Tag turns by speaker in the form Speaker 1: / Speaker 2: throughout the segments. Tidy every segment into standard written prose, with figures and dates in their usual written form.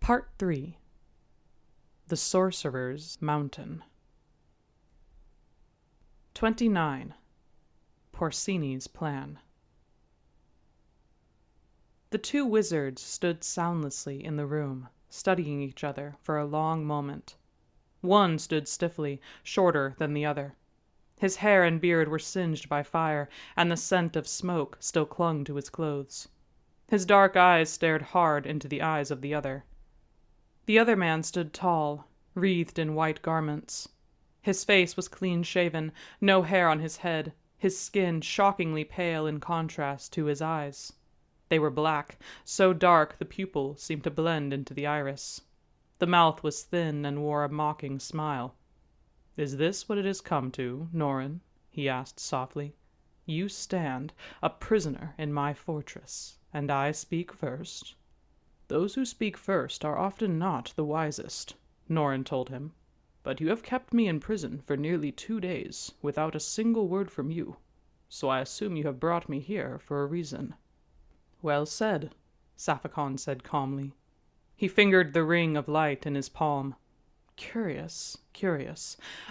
Speaker 1: Part 3. The Sorcerer's Mountain. 29. Porcini's Plan. The two wizards stood soundlessly in the room, studying each other for a long moment. One stood stiffly, shorter than the other. His hair and beard were singed by fire, and the scent of smoke still clung to his clothes. His dark eyes stared hard into the eyes of the other. The other man stood tall, wreathed in white garments. His face was clean-shaven, no hair on his head, his skin shockingly pale in contrast to his eyes. They were black, so dark the pupil seemed to blend into the iris. The mouth was thin and wore a mocking smile. "Is this what it has come to, Norrin?" he asked softly. "You stand, a prisoner in my fortress, and I speak first?" "Those who speak first are often not the wisest," Norrin told him. "But you have kept me in prison for nearly 2 days without a single word from you, so I assume you have brought me here for a reason." "Well said," Saphicon said calmly. He fingered the ring of light in his palm. Curious.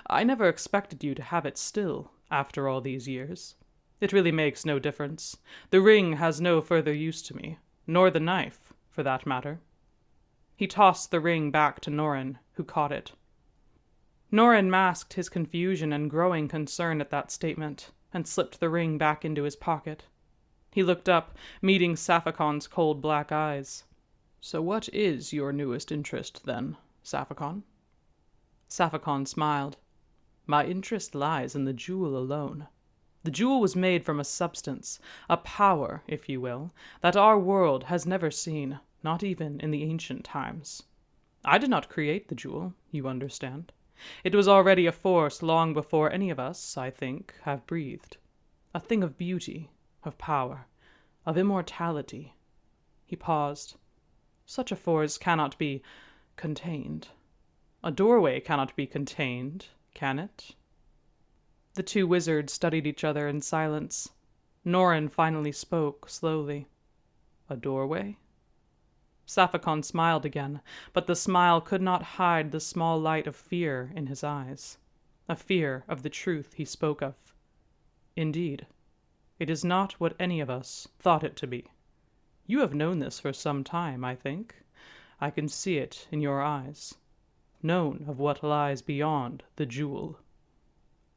Speaker 1: I never expected you to have it still, after all these years. It really makes no difference. The ring has no further use to me, nor the knife, for that matter." He tossed the ring back to Norrin, who caught it. Norrin masked his confusion and growing concern at that statement, and slipped the ring back into his pocket. He looked up, meeting Saphicon's cold black eyes. "So what is your newest interest, then, Saphicon?" Saphicon smiled. "My interest lies in the jewel alone. The jewel was made from a substance, a power, if you will, that our world has never seen, not even in the ancient times. I did not create the jewel, you understand. It was already a force long before any of us, I think, have breathed. A thing of beauty, of power, of immortality." He paused. "Such a force cannot be contained. A doorway cannot be contained, can it?" The two wizards studied each other in silence. Norrin finally spoke, slowly. "A doorway?" Saphicon smiled again, but the smile could not hide the small light of fear in his eyes, a fear of the truth he spoke of. "Indeed, it is not what any of us thought it to be. You have known this for some time, I think. I can see it in your eyes. Known of what lies beyond the jewel."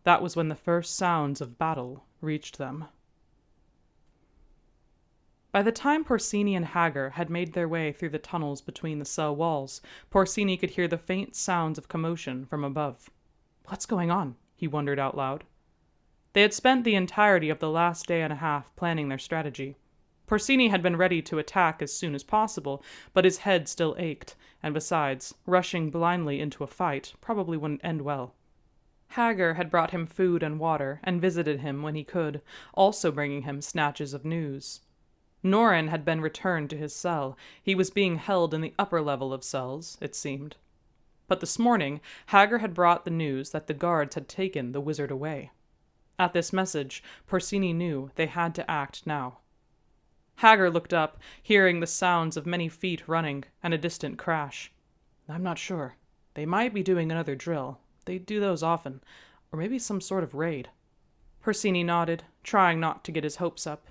Speaker 1: That was when the first sounds of battle reached them. By the time Porcini and Hagar had made their way through the tunnels between the cell walls, Porcini could hear the faint sounds of commotion from above. "What's going on?" he wondered out loud. They had spent the entirety of the last day and a half planning their strategy. Porcini had been ready to attack as soon as possible, but his head still ached, and besides, rushing blindly into a fight probably wouldn't end well. Hagar had brought him food and water and visited him when he could, also bringing him snatches of news. Norrin had been returned to his cell. He was being held in the upper level of cells, it seemed. But this morning, Hagar had brought the news that the guards had taken the wizard away. At this message, Porcini knew they had to act now. Hagar looked up, hearing the sounds of many feet running and a distant crash. "I'm not sure. They might be doing another drill. They do those often. Or maybe some sort of raid." Porcini nodded, trying not to get his hopes up.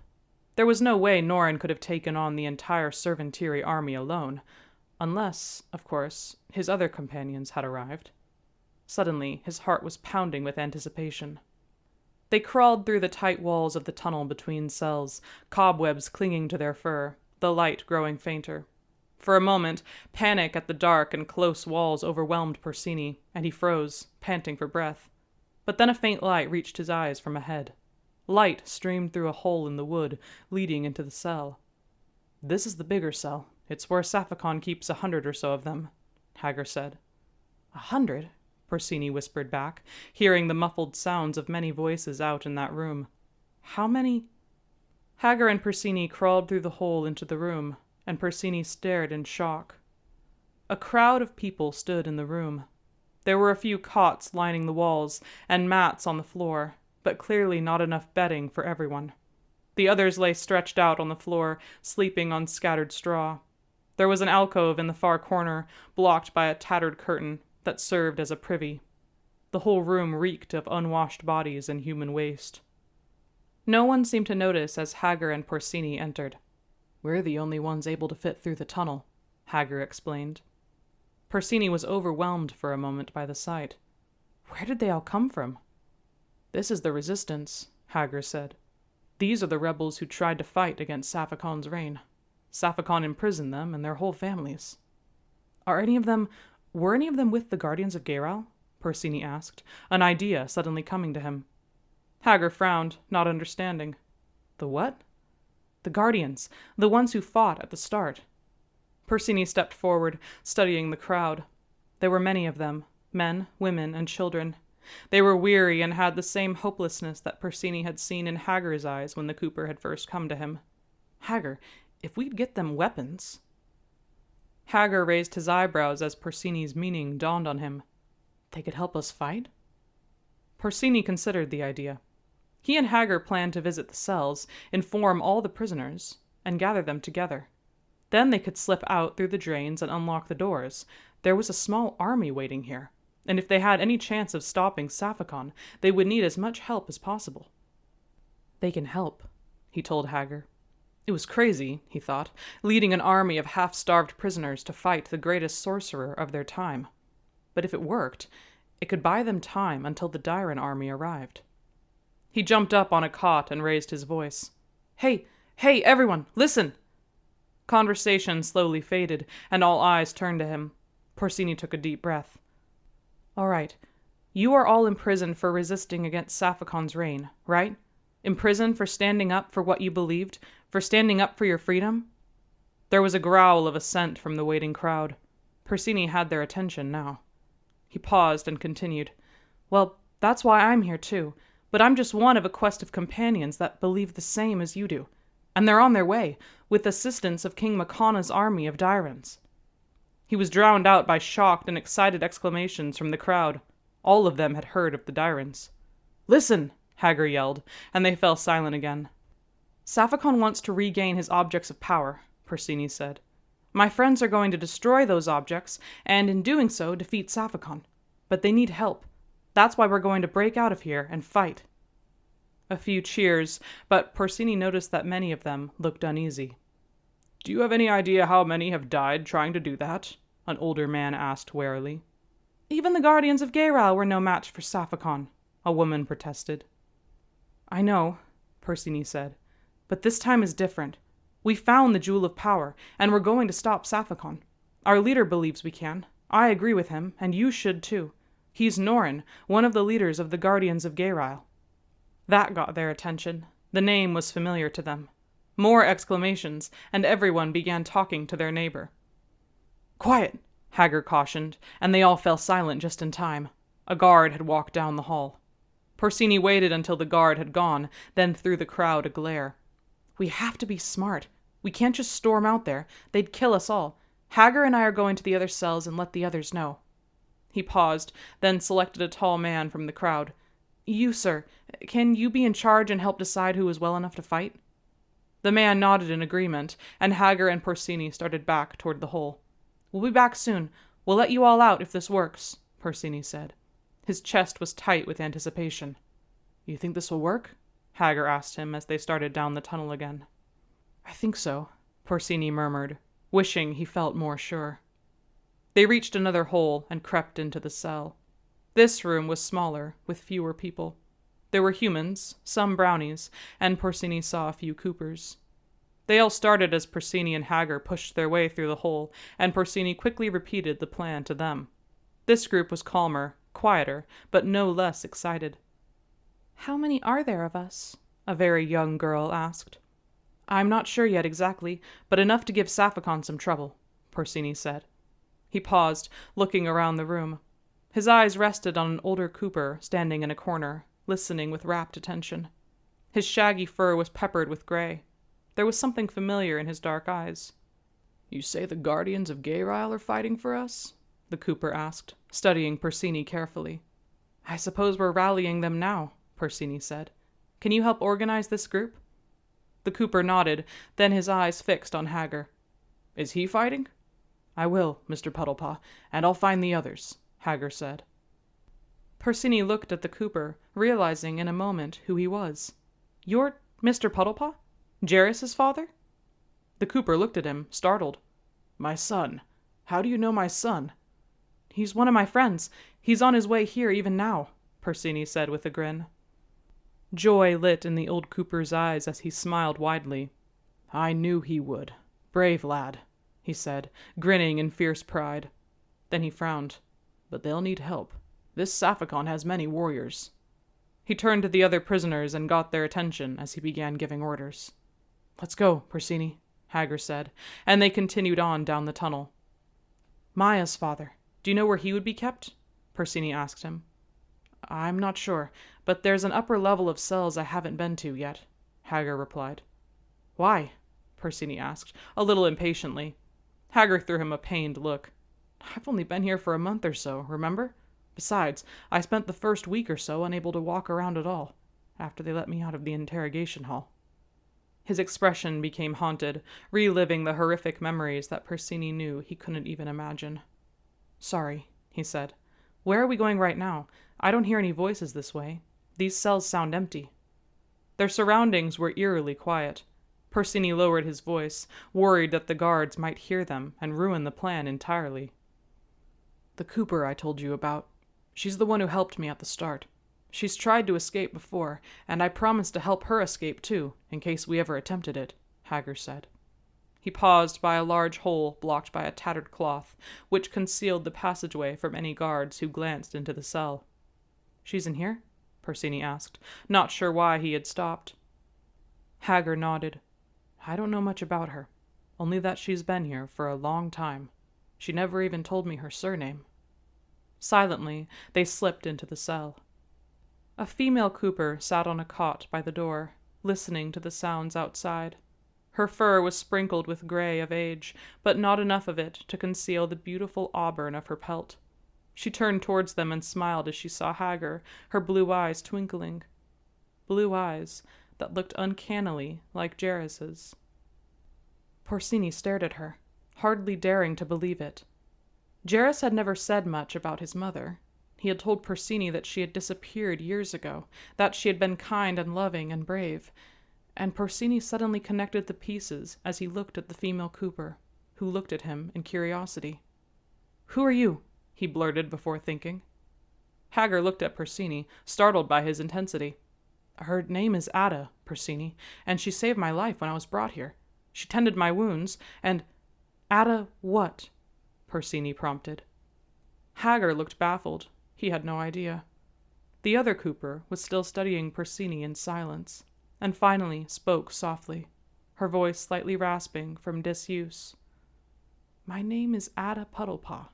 Speaker 1: There was no way Norrin could have taken on the entire Servantiri army alone, unless, of course, his other companions had arrived. Suddenly, his heart was pounding with anticipation. They crawled through the tight walls of the tunnel between cells, cobwebs clinging to their fur, the light growing fainter. For a moment, panic at the dark and close walls overwhelmed Porcini, and he froze, panting for breath. But then a faint light reached his eyes from ahead. Light streamed through a hole in the wood, leading into the cell. "This is the bigger cell. It's where Saphicon keeps 100 or so of them," Hagar said. 100? Porcini whispered back, hearing the muffled sounds of many voices out in that room. "How many?" Hagar and Porcini crawled through the hole into the room, and Porcini stared in shock. A crowd of people stood in the room. There were a few cots lining the walls, and mats on the floor, but clearly not enough bedding for everyone. The others lay stretched out on the floor, sleeping on scattered straw. There was an alcove in the far corner, blocked by a tattered curtain that served as a privy. The whole room reeked of unwashed bodies and human waste. No one seemed to notice as Hager and Porcini entered. "We're the only ones able to fit through the tunnel," Hager explained. Porcini was overwhelmed for a moment by the sight. Where did they all come from? "This is the resistance," Hager said. "These are the rebels who tried to fight against Saphicon's reign. Saphicon imprisoned them and their whole families." Were any of them with the Guardians of Gairal?" Porcini asked, an idea suddenly coming to him. Hager frowned, not understanding. "The what?" "The Guardians, the ones who fought at the start." Porcini stepped forward, studying the crowd. There were many of them, men, women, and children. They were weary and had the same hopelessness that Porcini had seen in Hager's eyes when the Cooper had first come to him. "Hager, if we'd get them weapons—" Hager raised his eyebrows as Porcini's meaning dawned on him. "They could help us fight?" Porcini considered the idea. He and Hager planned to visit the cells, inform all the prisoners, and gather them together. Then they could slip out through the drains and unlock the doors. There was a small army waiting here, and if they had any chance of stopping Saphicon, they would need as much help as possible. "They can help," he told Hager. It was crazy, he thought, leading an army of half-starved prisoners to fight the greatest sorcerer of their time. But if it worked, it could buy them time until the Dairon army arrived. He jumped up on a cot and raised his voice. Hey, everyone, listen!" Conversation slowly faded, and all eyes turned to him. Porcini took a deep breath. "All right. You are all imprisoned for resisting against Saphicon's reign, right? Imprisoned for standing up for what you believed, for standing up for your freedom?" There was a growl of assent from the waiting crowd. Porcini had their attention now. He paused and continued. "Well, that's why I'm here too, but I'm just one of a quest of companions that believe the same as you do. And they're on their way, with assistance of King Makana's army of Dairans." He was drowned out by shocked and excited exclamations from the crowd. All of them had heard of the Dairans. "Listen!" Hager yelled, and they fell silent again. "Saphicon wants to regain his objects of power," Porcini said. "My friends are going to destroy those objects, and in doing so defeat Saphicon. But they need help. That's why we're going to break out of here and fight." A few cheers, but Porcini noticed that many of them looked uneasy. "Do you have any idea how many have died trying to do that?" an older man asked warily. "Even the Guardians of Gairal were no match for Saphicon," a woman protested. "I know," Porcini said, "but this time is different. We found the Jewel of Power, and we're going to stop Saphicon. Our leader believes we can. I agree with him, and you should too. He's Norin, one of the leaders of the Guardians of Gairal." That got their attention. The name was familiar to them. More exclamations, and everyone began talking to their neighbor. "Quiet," Hager cautioned, and they all fell silent just in time. A guard had walked down the hall. Porcini waited until the guard had gone, then threw the crowd a glare. "We have to be smart. We can't just storm out there. They'd kill us all. Hager and I are going to the other cells and let the others know." He paused, then selected a tall man from the crowd. "You, sir, can you be in charge and help decide who is well enough to fight?" The man nodded in agreement, and Hager and Porcini started back toward the hole. "We'll be back soon. We'll let you all out if this works," Porcini said. His chest was tight with anticipation. "You think this will work?" Hager asked him as they started down the tunnel again. "I think so," Porcini murmured, wishing he felt more sure. They reached another hole and crept into the cell. This room was smaller, with fewer people. There were humans, some brownies, and Porcini saw a few Coopers. They all started as Porcini and Hager pushed their way through the hole, and Porcini quickly repeated the plan to them. This group was calmer, quieter, but no less excited. "How many are there of us?" a very young girl asked. "I'm not sure yet exactly, but enough to give Saphicon some trouble," Porcini said. He paused, looking around the room. His eyes rested on an older Cooper standing in a corner, listening with rapt attention. His shaggy fur was peppered with gray. There was something familiar in his dark eyes. "You say the Guardians of Gairal are fighting for us?" the Cooper asked, studying Porcini carefully. "I suppose we're rallying them now," Porcini said. "Can you help organize this group?" The Cooper nodded, then his eyes fixed on Hager. "Is he fighting?" I will, Mr. Puddlepaw, and I'll find the others, Hager said. Persigny looked at the cooper, realizing in a moment who he was. You're Mr. Puddlepaw? Jarris's father? The cooper looked at him, startled. My son? How do you know my son? He's one of my friends. He's on his way here even now, Persigny said with a grin. Joy lit in the old cooper's eyes as he smiled widely. I knew he would. Brave lad, he said, grinning in fierce pride. Then he frowned. But they'll need help. This Saphicon has many warriors. He turned to the other prisoners and got their attention as he began giving orders. Let's go, Persigny, Hager said, and they continued on down the tunnel. Maya's father, do you know where he would be kept? Persigny asked him. I'm not sure, but there's an upper level of cells I haven't been to yet, Hager replied. Why? Persigny asked, a little impatiently. Hager threw him a pained look. I've only been here for a month or so, remember? Besides, I spent the first week or so unable to walk around at all, after they let me out of the interrogation hall. His expression became haunted, reliving the horrific memories that Persigny knew he couldn't even imagine. Sorry, he said. Where are we going right now? I don't hear any voices this way. These cells sound empty. Their surroundings were eerily quiet. Persigny lowered his voice, worried that the guards might hear them and ruin the plan entirely. The cooper I told you about. She's the one who helped me at the start. She's tried to escape before, and I promised to help her escape too, in case we ever attempted it, Hager said. He paused by a large hole blocked by a tattered cloth, which concealed the passageway from any guards who glanced into the cell. She's in here? Persigny asked, not sure why he had stopped. Hager nodded. I don't know much about her, only that she's been here for a long time. She never even told me her surname. Silently, they slipped into the cell. A female cooper sat on a cot by the door, listening to the sounds outside. Her fur was sprinkled with gray of age, but not enough of it to conceal the beautiful auburn of her pelt. She turned towards them and smiled as she saw Hager, her blue eyes twinkling. Blue eyes that looked uncannily like Jarris's. Persigny stared at her, hardly daring to believe it. Jarris had never said much about his mother. He had told Persigny that she had disappeared years ago, that she had been kind and loving and brave, and Persigny suddenly connected the pieces as he looked at the female cooper, who looked at him in curiosity. Who are you? He blurted before thinking. Hager looked at Persigny, startled by his intensity. Her name is Ada, Persigny, and she saved my life when I was brought here. She tended my wounds, and— Ada what? Persigny prompted. Hager looked baffled. He had no idea. The other cooper was still studying Persigny in silence, and finally spoke softly, her voice slightly rasping from disuse. My name is Ada Puddlepaw,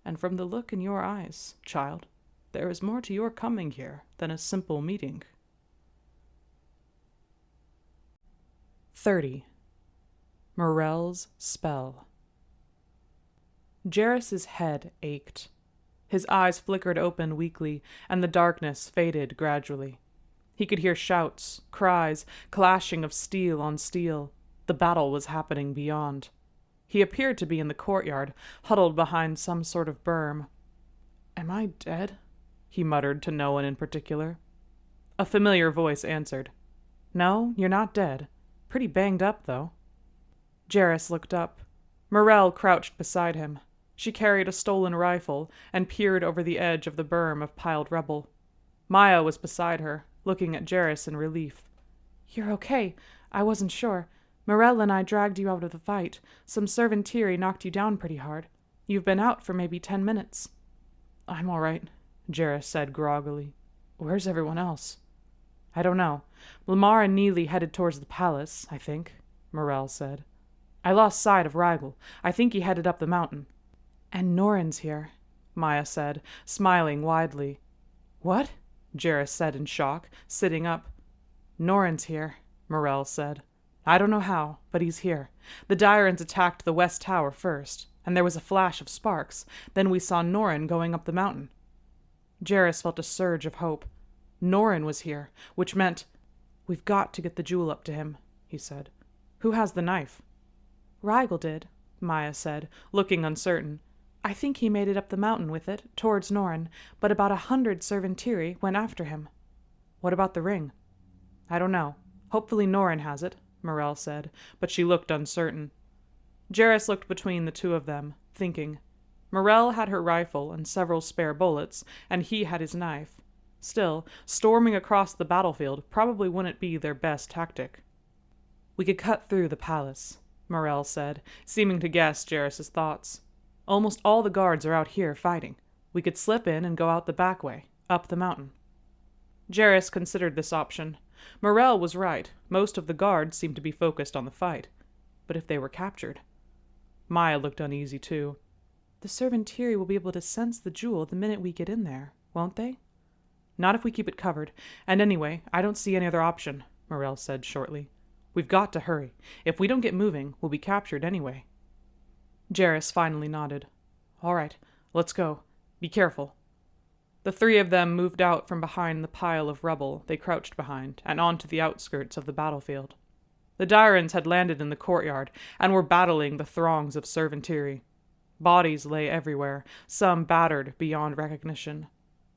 Speaker 1: and from the look in your eyes, child, there is more to your coming here than a simple meeting. 30. Morel's Spell. Jarris's head ached. His eyes flickered open weakly, and the darkness faded gradually. He could hear shouts, cries, clashing of steel on steel. The battle was happening beyond. He appeared to be in the courtyard, huddled behind some sort of berm. Am I dead? He muttered to no one in particular. A familiar voice answered. No, you're not dead. Pretty banged up, though. Jarris looked up. Morell crouched beside him. She carried a stolen rifle and peered over the edge of the berm of piled rubble. Maya was beside her, looking at Jarris in relief. You're okay. I wasn't sure. Morell and I dragged you out of the fight. Some servantiri knocked you down pretty hard. You've been out for maybe 10 minutes. I'm all right, Jarris said groggily. Where's everyone else? I don't know. Lamar and Neely headed towards the palace, I think, Morell said. I lost sight of Rigel. I think he headed up the mountain. And Norin's here, Maya said, smiling widely. What? Jarris said in shock, sitting up. Norin's here, Morell said. I don't know how, but he's here. The Dyrans attacked the west tower first, and there was a flash of sparks. Then we saw Norin going up the mountain. Jarris felt a surge of hope. Norin was here, which meant— We've got to get the jewel up to him, he said. Who has the knife? Rigel did, Maya said, looking uncertain. "I think he made it up the mountain with it, towards Norn, but about 100 Servantiri went after him." "What about the ring?" "I don't know. Hopefully Norn has it," Morell said, but she looked uncertain. Jarrus looked between the two of them, thinking. Morell had her rifle and several spare bullets, and he had his knife. Still, storming across the battlefield probably wouldn't be their best tactic. "We could cut through the palace," Morell said, seeming to guess Jarrus's thoughts. "Almost all the guards are out here fighting. We could slip in and go out the back way, up the mountain." Jarrus considered this option. Morell was right. Most of the guards seemed to be focused on the fight. But if they were captured? Maya looked uneasy, too. "The Servantiri will be able to sense the jewel the minute we get in there, won't they?" "Not if we keep it covered. And anyway, I don't see any other option," Morell said shortly. "We've got to hurry. If we don't get moving, we'll be captured anyway." Jarrus finally nodded. "All right, let's go. Be careful." The three of them moved out from behind the pile of rubble they crouched behind and onto the outskirts of the battlefield. The Dyrans had landed in the courtyard and were battling the throngs of Servantiri. Bodies lay everywhere, some battered beyond recognition.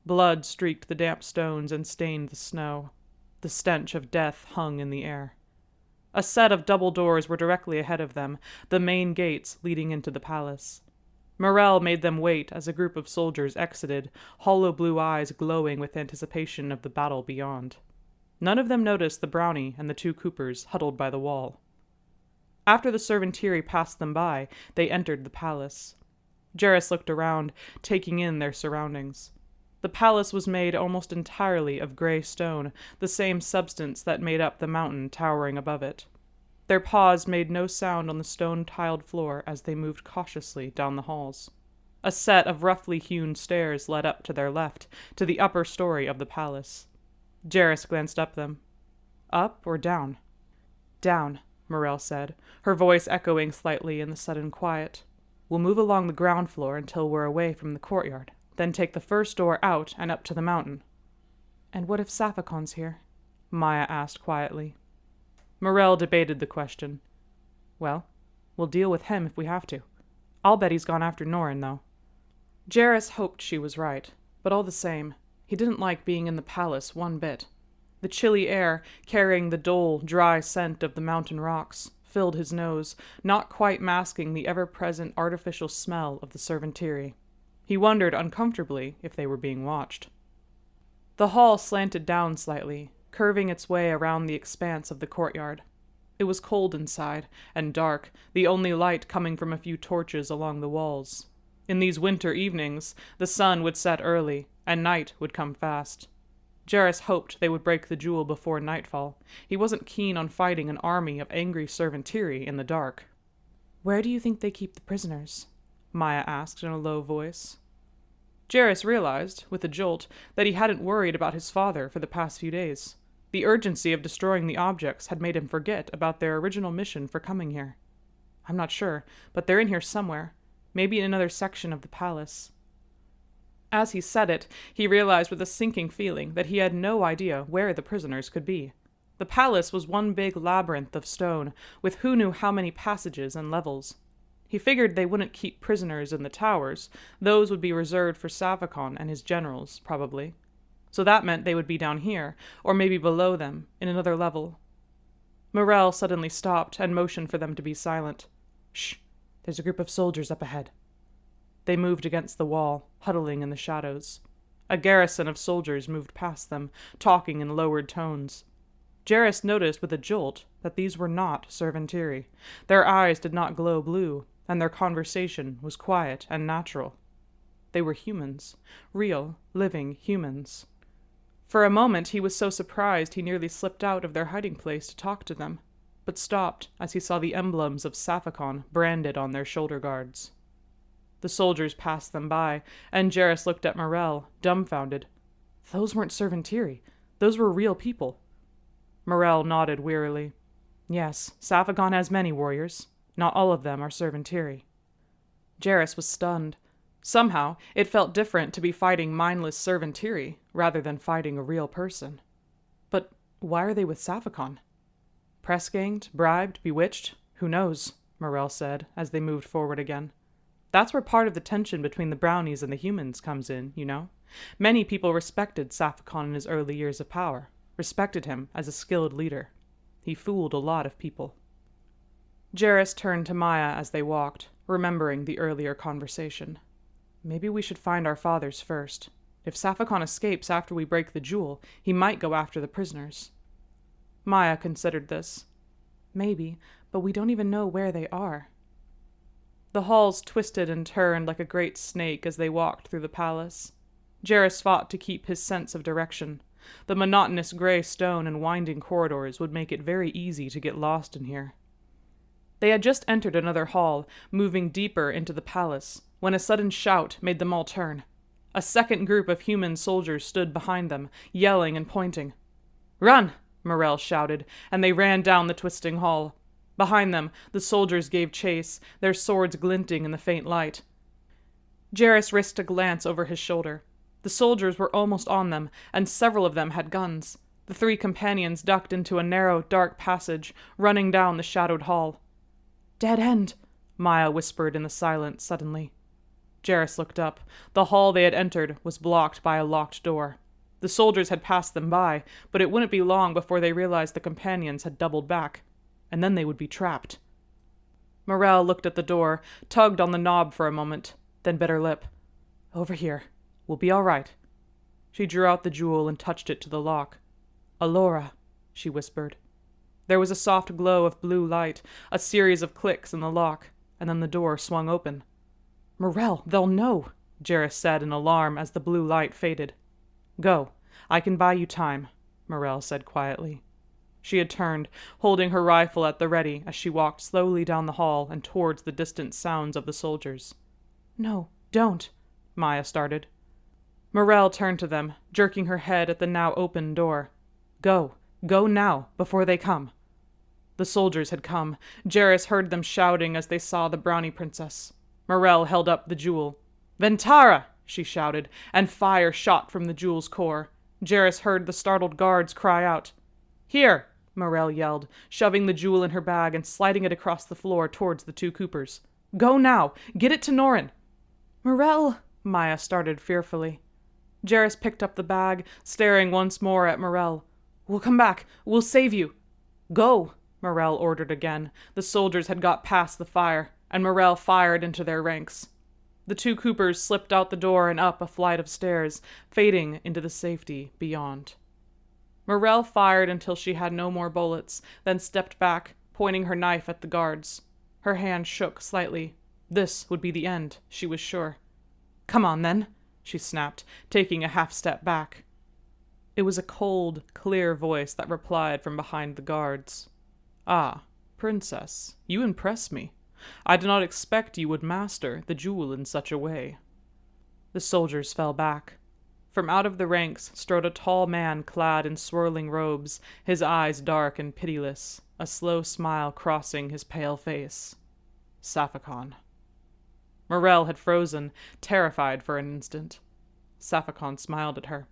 Speaker 1: Blood streaked the damp stones and stained the snow. The stench of death hung in the air. A set of double doors were directly ahead of them, the main gates leading into the palace. Morell made them wait as a group of soldiers exited, hollow blue eyes glowing with anticipation of the battle beyond. None of them noticed the brownie and the two Coopers huddled by the wall. After the Servantiri passed them by, they entered the palace. Jarrus looked around, taking in their surroundings. The palace was made almost entirely of gray stone, the same substance that made up the mountain towering above it. Their paws made no sound on the stone-tiled floor as they moved cautiously down the halls. A set of roughly hewn stairs led up to their left, to the upper story of the palace. Jarrus glanced up them. "Up or down?" "Down," Morell said, her voice echoing slightly in the sudden quiet. "We'll move along the ground floor until we're away from the courtyard, then take the first door out and up to the mountain." "And what if Saphicon's here?" Maya asked quietly. Morell debated the question. "Well, we'll deal with him if we have to. I'll bet he's gone after Norn, though." Jarrus hoped she was right, but all the same, he didn't like being in the palace one bit. The chilly air, carrying the dull, dry scent of the mountain rocks, filled his nose, not quite masking the ever-present artificial smell of the Servantiri. He wondered uncomfortably if they were being watched. The hall slanted down slightly, curving its way around the expanse of the courtyard. It was cold inside, and dark, the only light coming from a few torches along the walls. In these winter evenings, the sun would set early, and night would come fast. Jarrus hoped they would break the jewel before nightfall. He wasn't keen on fighting an army of angry Servantiri in the dark. "Where do you think they keep the prisoners?" Maya asked in a low voice. Jarrus realized, with a jolt, that he hadn't worried about his father for the past few days. The urgency of destroying the objects had made him forget about their original mission for coming here. "I'm not sure, but they're in here somewhere. Maybe in another section of the palace." As he said it, he realized with a sinking feeling that he had no idea where the prisoners could be. The palace was one big labyrinth of stone, with who knew how many passages and levels. He figured they wouldn't keep prisoners in the towers. Those would be reserved for Saphicon and his generals, probably. So that meant they would be down here, or maybe below them, in another level. Morell suddenly stopped and motioned for them to be silent. "Shh! There's a group of soldiers up ahead." They moved against the wall, huddling in the shadows. A garrison of soldiers moved past them, talking in lowered tones. Jarrus noticed with a jolt that these were not Servantiri. Their eyes did not glow blue, and their conversation was quiet and natural. They were humans, real, living humans. For a moment he was so surprised he nearly slipped out of their hiding place to talk to them, but stopped as he saw the emblems of Saphicon branded on their shoulder guards. The soldiers passed them by, and Jarrus looked at Morell, dumbfounded. Those weren't Servantiri. Those were real people. Morell nodded wearily. "Yes, Saphicon has many warriors. Not all of them are Servantiri." Jarrus was stunned. Somehow, it felt different to be fighting mindless Servantiri rather than fighting a real person. But why are they with Saphicon? Press-ganged, bribed, bewitched? Who knows? Morell said, as they moved forward again. That's where part of the tension between the brownies and the humans comes in, you know? Many people respected Saphicon in his early years of power, respected him as a skilled leader. He fooled a lot of people. Jarrus turned to Maya as they walked, remembering the earlier conversation. Maybe we should find our fathers first. If Saphicon escapes after we break the jewel, he might go after the prisoners. Maya considered this. Maybe, but we don't even know where they are. The halls twisted and turned like a great snake as they walked through the palace. Jarrus fought to keep his sense of direction. The monotonous gray stone and winding corridors would make it very easy to get lost in here. They had just entered another hall, moving deeper into the palace, when a sudden shout made them all turn. A second group of human soldiers stood behind them, yelling and pointing. "Run!" Morell shouted, and they ran down the twisting hall. Behind them, the soldiers gave chase, their swords glinting in the faint light. Jarrus risked a glance over his shoulder. The soldiers were almost on them, and several of them had guns. The three companions ducked into a narrow, dark passage, running down the shadowed hall. "Dead end," Maya whispered in the silence suddenly. Jarrus looked up. The hall they had entered was blocked by a locked door. The soldiers had passed them by, but it wouldn't be long before they realized the companions had doubled back. And then they would be trapped. Morell looked at the door, tugged on the knob for a moment, then bit her lip. "Over here. We'll be all right." She drew out the jewel and touched it to the lock. "Alora," she whispered. There was a soft glow of blue light, a series of clicks in the lock, and then the door swung open. "Morell, they'll know," Jarrus said in alarm as the blue light faded. "Go. I can buy you time," Morell said quietly. She had turned, holding her rifle at the ready as she walked slowly down the hall and towards the distant sounds of the soldiers. "No, don't," Maya started. Morell turned to them, jerking her head at the now open door. "Go. Go now, before they come." The soldiers had come. Jarrus heard them shouting as they saw the brownie princess. Morell held up the jewel. "Ventara!" she shouted, and fire shot from the jewel's core. Jarrus heard the startled guards cry out. "Here!" Morell yelled, shoving the jewel in her bag and sliding it across the floor towards the two Coopers. "Go now! Get it to Norin!" "Morell!" Maya started fearfully. Jarrus picked up the bag, staring once more at Morell. "We'll come back. We'll save you." "Go!" Morell ordered again. The soldiers had got past the fire, and Morell fired into their ranks. The two Coopers slipped out the door and up a flight of stairs, fading into the safety beyond. Morell fired until she had no more bullets, then stepped back, pointing her knife at the guards. Her hand shook slightly. This would be the end, she was sure. "Come on, then," she snapped, taking a half-step back. It was a cold, clear voice that replied from behind the guards. "Ah, princess, you impress me. I did not expect you would master the jewel in such a way." The soldiers fell back. From out of the ranks strode a tall man clad in swirling robes, his eyes dark and pitiless, a slow smile crossing his pale face. Saphicon. Morell had frozen, terrified for an instant. Saphicon smiled at her.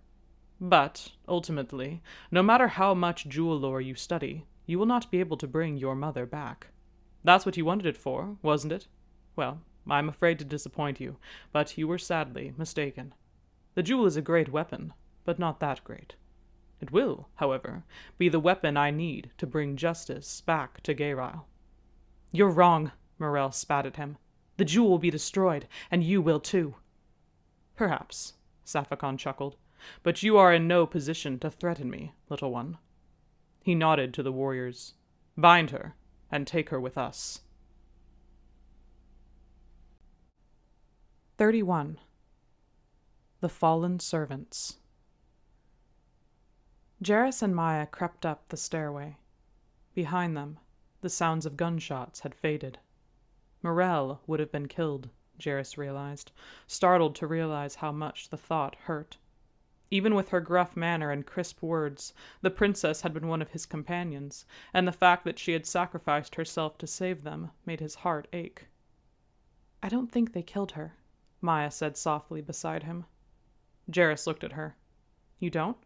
Speaker 1: "But, ultimately, no matter how much jewel lore you study, you will not be able to bring your mother back. That's what you wanted it for, wasn't it? Well, I'm afraid to disappoint you, but you were sadly mistaken. The jewel is a great weapon, but not that great. It will, however, be the weapon I need to bring justice back to Gayryle." "You're wrong," Morell spat at him. "The jewel will be destroyed, and you will too." "Perhaps," Saphicon chuckled, "but you are in no position to threaten me, little one." He nodded to the warriors. "Bind her, and take her with us." 31. The Fallen Servants. Jarrus and Maya crept up the stairway. Behind them, the sounds of gunshots had faded. Morell would have been killed, Jarrus realized, startled to realize how much the thought hurt. Even with her gruff manner and crisp words, the princess had been one of his companions, and the fact that she had sacrificed herself to save them made his heart ache. "I don't think they killed her," Maya said softly beside him. Jarrus looked at her. "You don't?"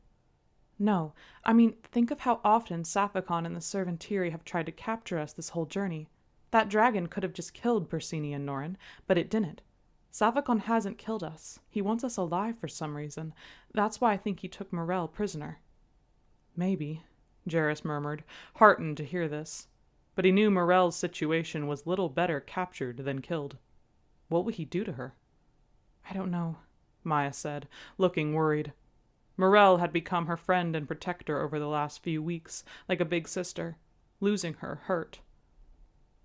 Speaker 1: "No. I mean, think of how often Saphicon and the Servantiri have tried to capture us this whole journey. That dragon could have just killed Bersini and Norin, but it didn't. Savacon hasn't killed us. He wants us alive for some reason. That's why I think he took Morel prisoner." "Maybe," Jarrus murmured, heartened to hear this. But he knew Morel's situation was little better captured than killed. What would he do to her? "I don't know," Maya said, looking worried. Morel had become her friend and protector over the last few weeks, like a big sister. Losing her hurt.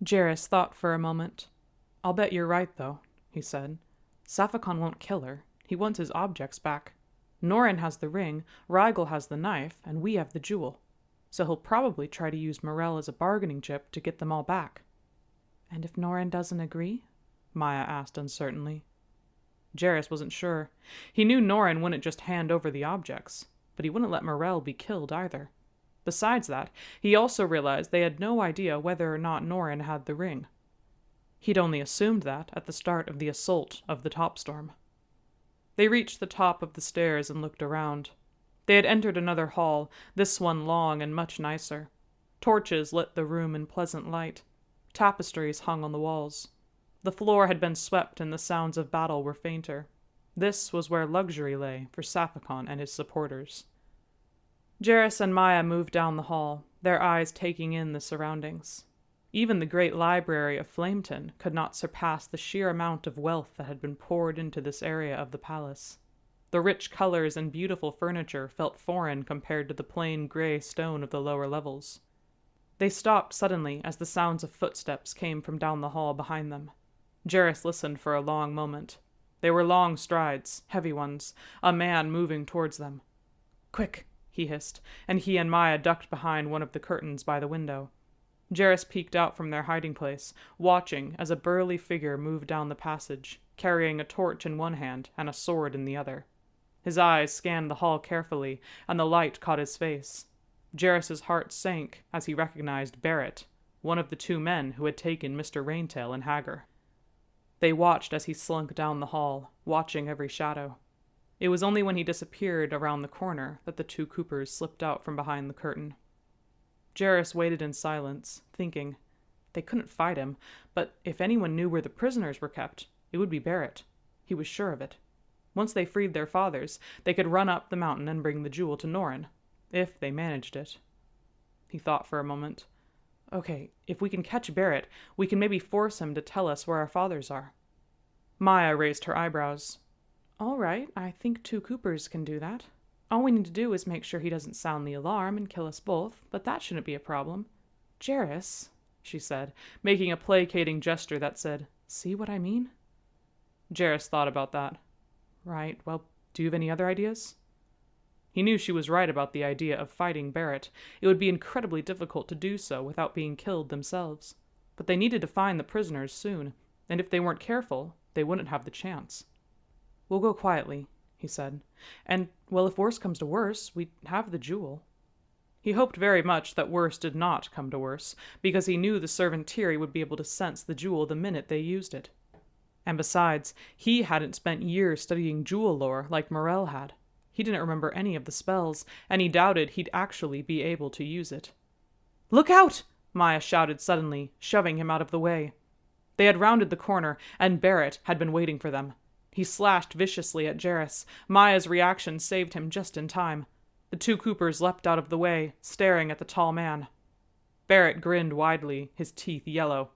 Speaker 1: Jarrus thought for a moment. "I'll bet you're right, though," he said. "Savacon won't kill her. He wants his objects back. Norin has the ring, Rigel has the knife, and we have the jewel. So he'll probably try to use Morel as a bargaining chip to get them all back." "And if Norin doesn't agree?" Maya asked uncertainly. Jarrus wasn't sure. He knew Norin wouldn't just hand over the objects, but he wouldn't let Morel be killed either. Besides that, he also realized they had no idea whether or not Norin had the ring. He'd only assumed that at the start of the assault of the Topstorm. They reached the top of the stairs and looked around. They had entered another hall, this one long and much nicer. Torches lit the room in pleasant light. Tapestries hung on the walls. The floor had been swept and the sounds of battle were fainter. This was where luxury lay for Savacon and his supporters. Jarrus and Maya moved down the hall, their eyes taking in the surroundings. Even the great library of Flameton could not surpass the sheer amount of wealth that had been poured into this area of the palace. The rich colors and beautiful furniture felt foreign compared to the plain gray stone of the lower levels. They stopped suddenly as the sounds of footsteps came from down the hall behind them. Jarrus listened for a long moment. They were long strides, heavy ones, a man moving towards them. "Quick!" he hissed, and he and Maya ducked behind one of the curtains by the window. Jarrus peeked out from their hiding place, watching as a burly figure moved down the passage, carrying a torch in one hand and a sword in the other. His eyes scanned the hall carefully, and the light caught his face. Jarrus's heart sank as he recognized Barrett, one of the two men who had taken Mr. Raintail and Hager. They watched as he slunk down the hall, watching every shadow. It was only when he disappeared around the corner that the two Coopers slipped out from behind the curtain. Jarrus waited in silence, thinking. They couldn't fight him, but if anyone knew where the prisoners were kept, it would be Barrett. He was sure of it. Once they freed their fathers, they could run up the mountain and bring the jewel to Norin, if they managed it. He thought for a moment. Okay, if we can catch Barrett, we can maybe force him to tell us where our fathers are. Maya raised her eyebrows. "All right, I think two Coopers can do that. All we need to do is make sure he doesn't sound the alarm and kill us both, but that shouldn't be a problem. Jarrus," she said, making a placating gesture that said, "See what I mean?" Jarrus thought about that. "Right, well, do you have any other ideas?" He knew she was right about the idea of fighting Barrett. It would be incredibly difficult to do so without being killed themselves. But they needed to find the prisoners soon, and if they weren't careful, they wouldn't have the chance. "We'll go quietly," he said. "And, well, if worse comes to worse, we have the jewel." He hoped very much that worse did not come to worse, because he knew the Servantiri would be able to sense the jewel the minute they used it. And besides, he hadn't spent years studying jewel lore like Morel had. He didn't remember any of the spells, and he doubted he'd actually be able to use it. "Look out!" Maya shouted suddenly, shoving him out of the way. They had rounded the corner, and Barrett had been waiting for them. He slashed viciously at Jarrus. Maya's reaction saved him just in time. The two Coopers leapt out of the way, staring at the tall man. Barrett grinned widely, his teeth yellow.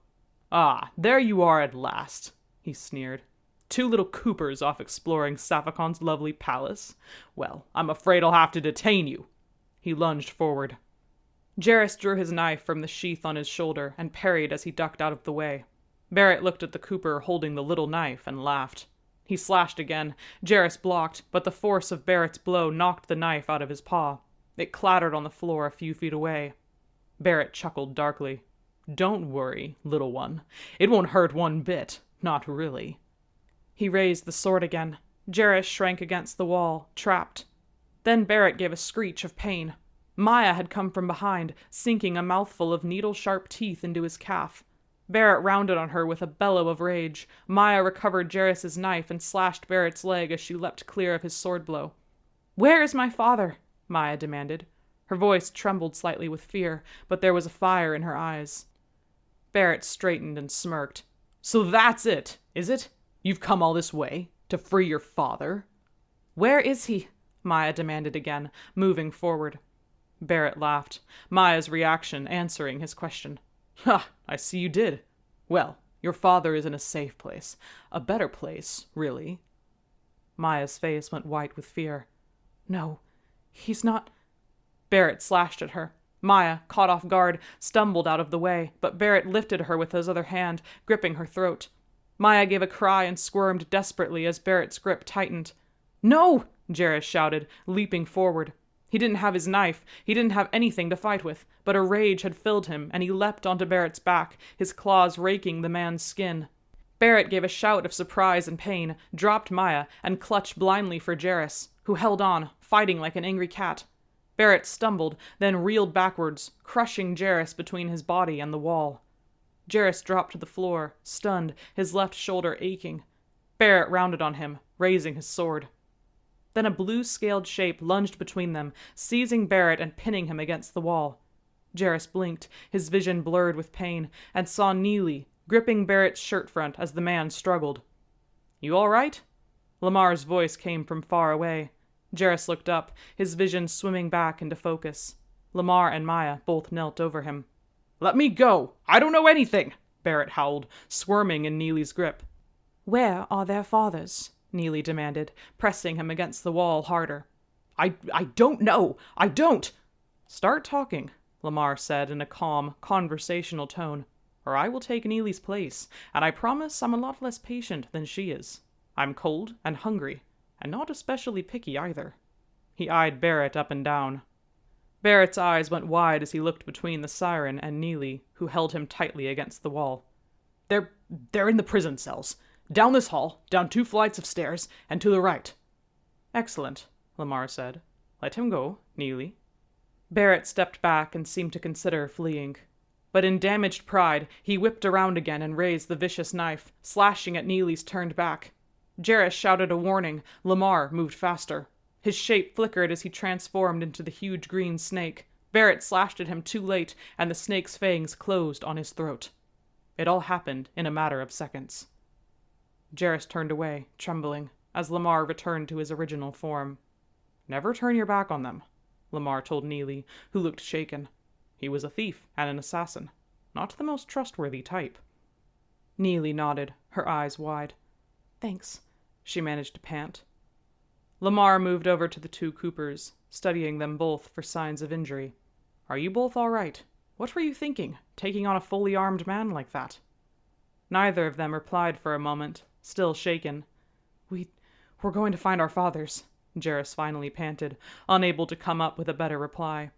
Speaker 1: "Ah, there you are at last," he sneered. "Two little Coopers off exploring Savacon's lovely palace. Well, I'm afraid I'll have to detain you." He lunged forward. Jarrus drew his knife from the sheath on his shoulder and parried as he ducked out of the way. Barrett looked at the Cooper holding the little knife and laughed. He slashed again. Jarrus blocked, but the force of Barrett's blow knocked the knife out of his paw. It clattered on the floor a few feet away. Barrett chuckled darkly. "Don't worry, little one. It won't hurt one bit. Not really." He raised the sword again. Jarrus shrank against the wall, trapped. Then Barrett gave a screech of pain. Maya had come from behind, sinking a mouthful of needle-sharp teeth into his calf. Barrett rounded on her with a bellow of rage. Maya recovered Jarrus's knife and slashed Barrett's leg as she leapt clear of his sword blow. "Where is my father?" Maya demanded. Her voice trembled slightly with fear, but there was a fire in her eyes. Barrett straightened and smirked. "So that's it, is it? You've come all this way to free your father?" "Where is he?" Maya demanded again, moving forward. Barrett laughed, Maya's reaction answering his question. "Ha, I see you did. Well, your father is in a safe place. A better place, really." Maya's face went white with fear. "No, he's not—" Barrett slashed at her. Maya, caught off guard, stumbled out of the way, but Barrett lifted her with his other hand, gripping her throat. Maya gave a cry and squirmed desperately as Barrett's grip tightened. "No!" Jarrus shouted, leaping forward. He didn't have his knife, he didn't have anything to fight with, but a rage had filled him, and he leapt onto Barrett's back, his claws raking the man's skin. Barrett gave a shout of surprise and pain, dropped Maya, and clutched blindly for Jarrus, who held on, fighting like an angry cat. Barrett stumbled, then reeled backwards, crushing Jarrus between his body and the wall. Jarrus dropped to the floor, stunned, his left shoulder aching. Barrett rounded on him, raising his sword. Then a blue-scaled shape lunged between them, seizing Barrett and pinning him against the wall. Jarrus blinked, his vision blurred with pain, and saw Neely, gripping Barrett's shirt front as the man struggled. "You all right?" Lamar's voice came from far away. Jarrus looked up, his vision swimming back into focus. Lamar and Maya both knelt over him. "Let me go! I don't know anything!" Barrett howled, squirming in Neely's grip. "Where are their fathers?" Neely demanded, pressing him against the wall harder. I don't know! I don't!" "Start talking," Lamar said in a calm, conversational tone, "or I will take Neely's place, and I promise I'm a lot less patient than she is. I'm cold and hungry, and not especially picky either." He eyed Barrett up and down. Barrett's eyes went wide as he looked between the siren and Neely, who held him tightly against the wall. They're in the prison cells. Down this hall, down 2 flights of stairs, and to the right." "Excellent," Lamar said. "Let him go, Neely." Barrett stepped back and seemed to consider fleeing. But in damaged pride, he whipped around again and raised the vicious knife, slashing at Neely's turned back. Jarrus shouted a warning. Lamar moved faster. His shape flickered as he transformed into the huge green snake. Barrett slashed at him too late, and the snake's fangs closed on his throat. It all happened in a matter of seconds. Jarrus turned away, trembling, as Lamar returned to his original form. "Never turn your back on them," Lamar told Neely, who looked shaken. "He was a thief and an assassin. Not the most trustworthy type." Neely nodded, her eyes wide. "Thanks," she managed to pant. Lamar moved over to the 2 Coopers, studying them both for signs of injury. "Are you both all right? What were you thinking, taking on a fully armed man like that?" Neither of them replied for a moment, still shaken. We're going to find our fathers," Jarrus finally panted, unable to come up with a better reply.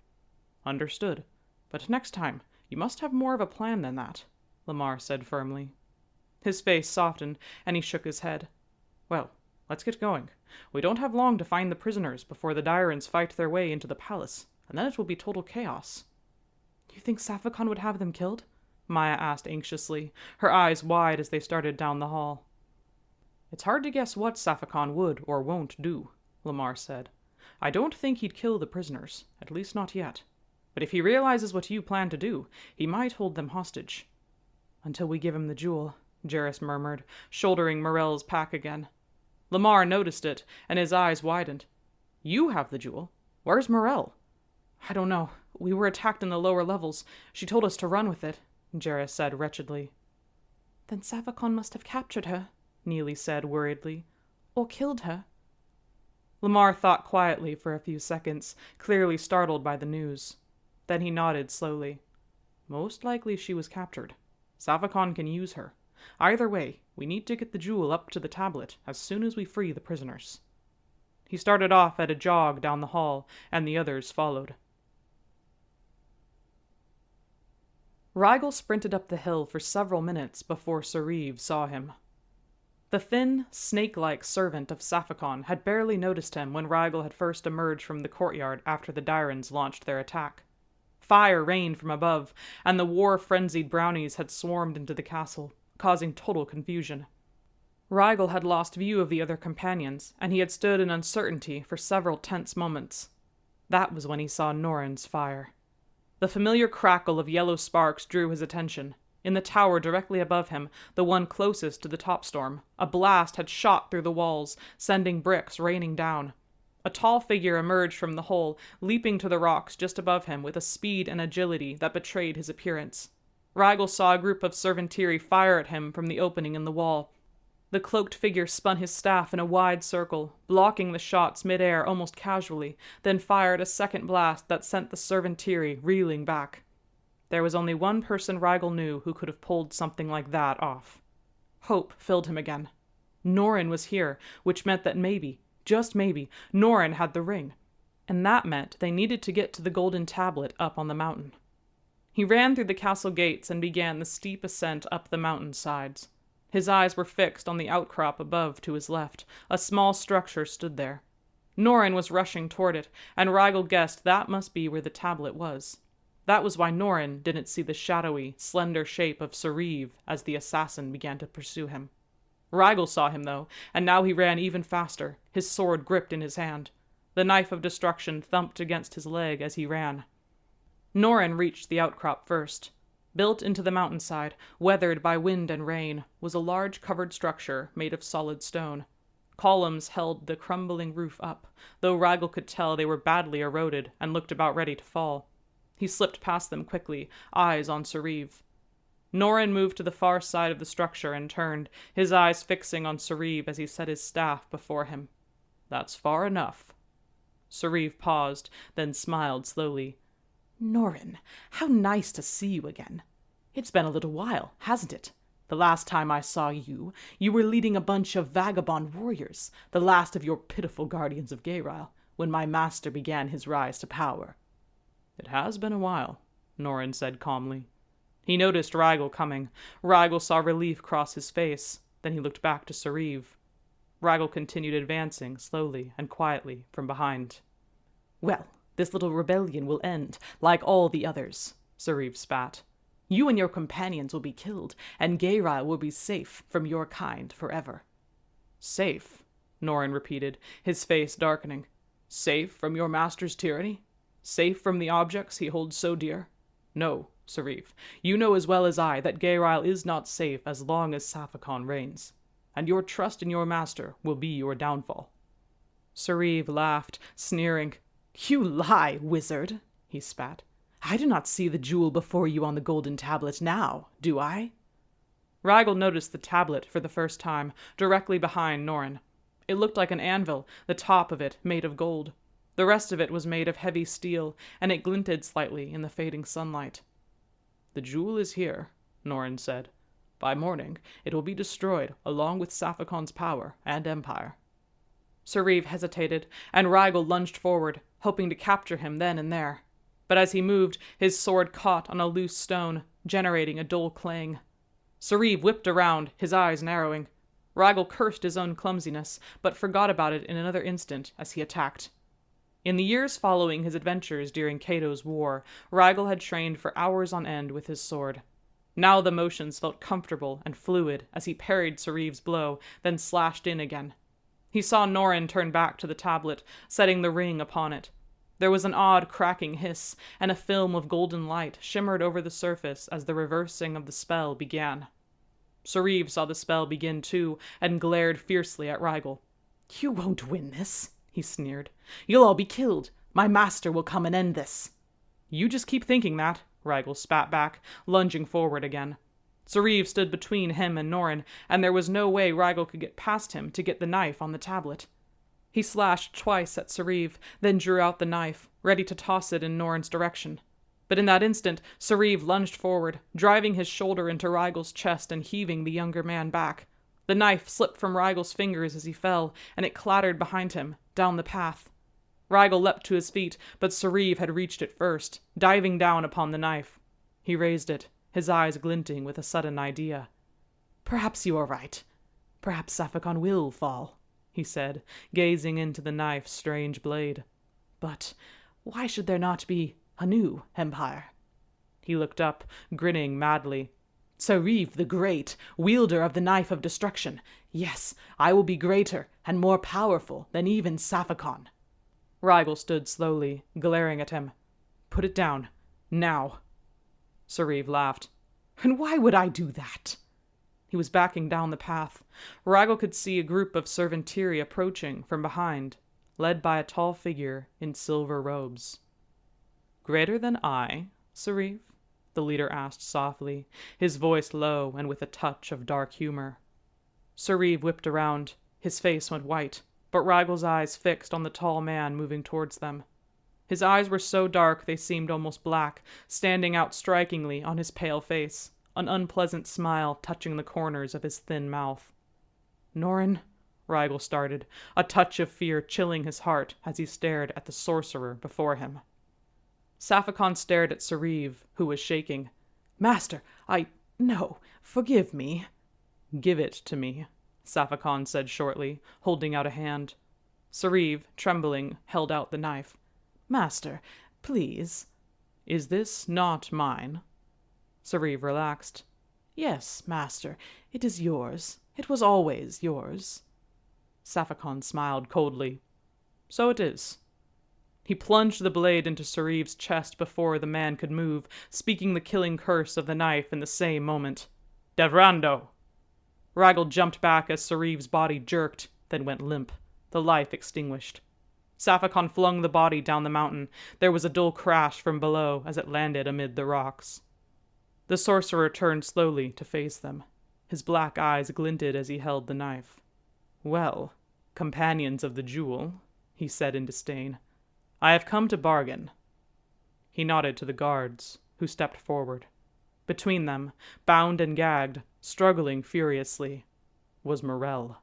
Speaker 1: "Understood. But next time, you must have more of a plan than that," Lamar said firmly. His face softened, and he shook his head. "Well, let's get going. We don't have long to find the prisoners before the Dyrans fight their way into the palace, and then it will be total chaos." "You think Safakon would have them killed?" Maya asked anxiously, her eyes wide as they started down the hall. "It's hard to guess what Safakon would or won't do," Lamar said. "I don't think he'd kill the prisoners, at least not yet. But if he realizes what you plan to do, he might hold them hostage." "Until we give him the jewel," Jarrus murmured, shouldering Morell's pack again. Lamar noticed it, and his eyes widened. "You have the jewel? Where's Morell?" "I don't know. We were attacked in the lower levels. She told us to run with it," Jarrus said wretchedly. "Then Safakon must have captured her," Neely said worriedly. "Or killed her." Lamar thought quietly for a few seconds, clearly startled by the news. Then he nodded slowly. "Most likely she was captured. Safakon can use her. Either way, we need to get the jewel up to the tablet as soon as we free the prisoners." He started off at a jog down the hall, and the others followed. Rigel sprinted up the hill for several minutes before Sir Reeve saw him. The thin, snake-like servant of Safakon had barely noticed him when Rigel had first emerged from the courtyard after the Dyrans launched their attack. Fire rained from above, and the war-frenzied brownies had swarmed into the castle, causing total confusion. Rigel had lost view of the other companions, and he had stood in uncertainty for several tense moments. That was when he saw Norin's fire. The familiar crackle of yellow sparks drew his attention. In the tower directly above him, the one closest to the top storm, a blast had shot through the walls, sending bricks raining down. A tall figure emerged from the hole, leaping to the rocks just above him with a speed and agility that betrayed his appearance. Rigel saw a group of Servantiri fire at him from the opening in the wall. The cloaked figure spun his staff in a wide circle, blocking the shots mid-air almost casually, then fired a second blast that sent the Servantiri reeling back. There was only one person Rigel knew who could have pulled something like that off. Hope filled him again. Norrin was here, which meant that maybe, just maybe, Norrin had the ring. And that meant they needed to get to the golden tablet up on the mountain. He ran through the castle gates and began the steep ascent up the mountain sides. His eyes were fixed on the outcrop above to his left. A small structure stood there. Norrin was rushing toward it, and Rigel guessed that must be where the tablet was. That was why Norrin didn't see the shadowy, slender shape of Sariv as the assassin began to pursue him. Rigel saw him, though, and now he ran even faster, his sword gripped in his hand. The knife of destruction thumped against his leg as he ran. Norrin reached the outcrop first. Built into the mountainside, weathered by wind and rain, was a large covered structure made of solid stone. Columns held the crumbling roof up, though Rigel could tell they were badly eroded and looked about ready to fall. He slipped past them quickly, eyes on Sariv. Norrin moved to the far side of the structure and turned, his eyes fixing on Sariv as he set his staff before him. "That's far enough." Sariv paused, then smiled slowly.
Speaker 2: "Norrin, how nice to see you again. It's been a little while, hasn't it? The last time I saw you, you were leading a bunch of vagabond warriors, the last of your pitiful guardians of Gaeryle, when my master began his rise to power."
Speaker 1: "It has been a while," Norrin said calmly. He noticed Rigel coming. Rigel saw relief cross his face. Then he looked back to Sariv. Rigel continued advancing slowly and quietly from behind.
Speaker 2: "Well, this little rebellion will end, like all the others," Sariv spat. "You and your companions will be killed, and Gaeryle will be safe from your kind forever."
Speaker 1: "Safe?" Norrin repeated, his face darkening. "Safe from your master's tyranny? Safe from the objects he holds so dear? No, Sariv, you know as well as I that Gaeryle is not safe as long as Safakon reigns, and your trust in your master will be your downfall."
Speaker 2: Sariv laughed, sneering. "You lie, wizard," he spat. "I do not see the jewel before you on the golden tablet now, do I?"
Speaker 1: Rigel noticed the tablet for the first time, directly behind Norrin. It looked like an anvil, the top of it made of gold. The rest of it was made of heavy steel, and it glinted slightly in the fading sunlight. "The jewel is here," Norrin said. "By morning, it will be destroyed along with Safakon's power and empire." Sariv hesitated, and Rigel lunged forward, hoping to capture him then and there. But as he moved, his sword caught on a loose stone, generating a dull clang. Sariv whipped around, his eyes narrowing. Rigel cursed his own clumsiness, but forgot about it in another instant as he attacked. In the years following his adventures during Cato's War, Rigel had trained for hours on end with his sword. Now the motions felt comfortable and fluid as he parried Sariv's blow, then slashed in again. He saw Norrin turn back to the tablet, setting the ring upon it. There was an odd cracking hiss, and a film of golden light shimmered over the surface as the reversing of the spell began. Sariv saw the spell begin too, and glared fiercely at Rigel.
Speaker 2: "You won't win this," he sneered. "You'll all be killed. My master will come and end this."
Speaker 1: "You just keep thinking that," Rigel spat back, lunging forward again. Sariv stood between him and Norrin, and there was no way Rigel could get past him to get the knife on the tablet. He slashed twice at Sariv, then drew out the knife, ready to toss it in Norrin's direction. But in that instant, Sariv lunged forward, driving his shoulder into Rigel's chest and heaving the younger man back. The knife slipped from Rigel's fingers as he fell, and it clattered behind him, down the path. Rigel leapt to his feet, but Sariv had reached it first, diving down upon the knife. He raised it, his eyes glinting with a sudden idea.
Speaker 2: "Perhaps you are right. Perhaps Safakon will fall," he said, gazing into the knife's strange blade. "But why should there not be a new empire?"
Speaker 1: He looked up, grinning madly.
Speaker 2: "Sariv the Great, wielder of the knife of destruction. Yes, I will be greater and more powerful than even Safakon."
Speaker 1: Rigel stood slowly, glaring at him. "Put it down. Now." Sariv laughed.
Speaker 2: And why would I do that?
Speaker 1: He was backing down the path. Ragel could see a group of servantiri approaching from behind, led by a tall figure in silver robes. "Greater than I, Serif?" the leader asked softly, his voice low and with a touch of dark humor. Serif whipped around. His face went white, but Ragel's eyes fixed on the tall man moving towards them. His eyes were so dark they seemed almost black, standing out strikingly on his pale face, an unpleasant smile touching the corners of his thin mouth. "Norin," Ragel started, a touch of fear chilling his heart as he stared at the sorcerer before him. Safakon stared at Serif, who was shaking.
Speaker 2: "Master, no, forgive me."
Speaker 1: "Give it to me," Safakon said shortly, holding out a hand. Serif, trembling, held out the knife.
Speaker 2: "Master, please."
Speaker 1: "Is this not mine?" Serif relaxed.
Speaker 2: "Yes, master, it is yours. It was always yours."
Speaker 1: Safakon smiled coldly. "So it is." He plunged the blade into Serif's chest before the man could move, speaking the killing curse of the knife in the same moment. "Devrando!" Ragel jumped back as Serif's body jerked, then went limp, the life extinguished. Safakon flung the body down the mountain. There was a dull crash from below as it landed amid the rocks. The sorcerer turned slowly to face them. His black eyes glinted as he held the knife. "Well, companions of the jewel," he said in disdain, "I have come to bargain." He nodded to the guards, who stepped forward. Between them, bound and gagged, struggling furiously, was Morel.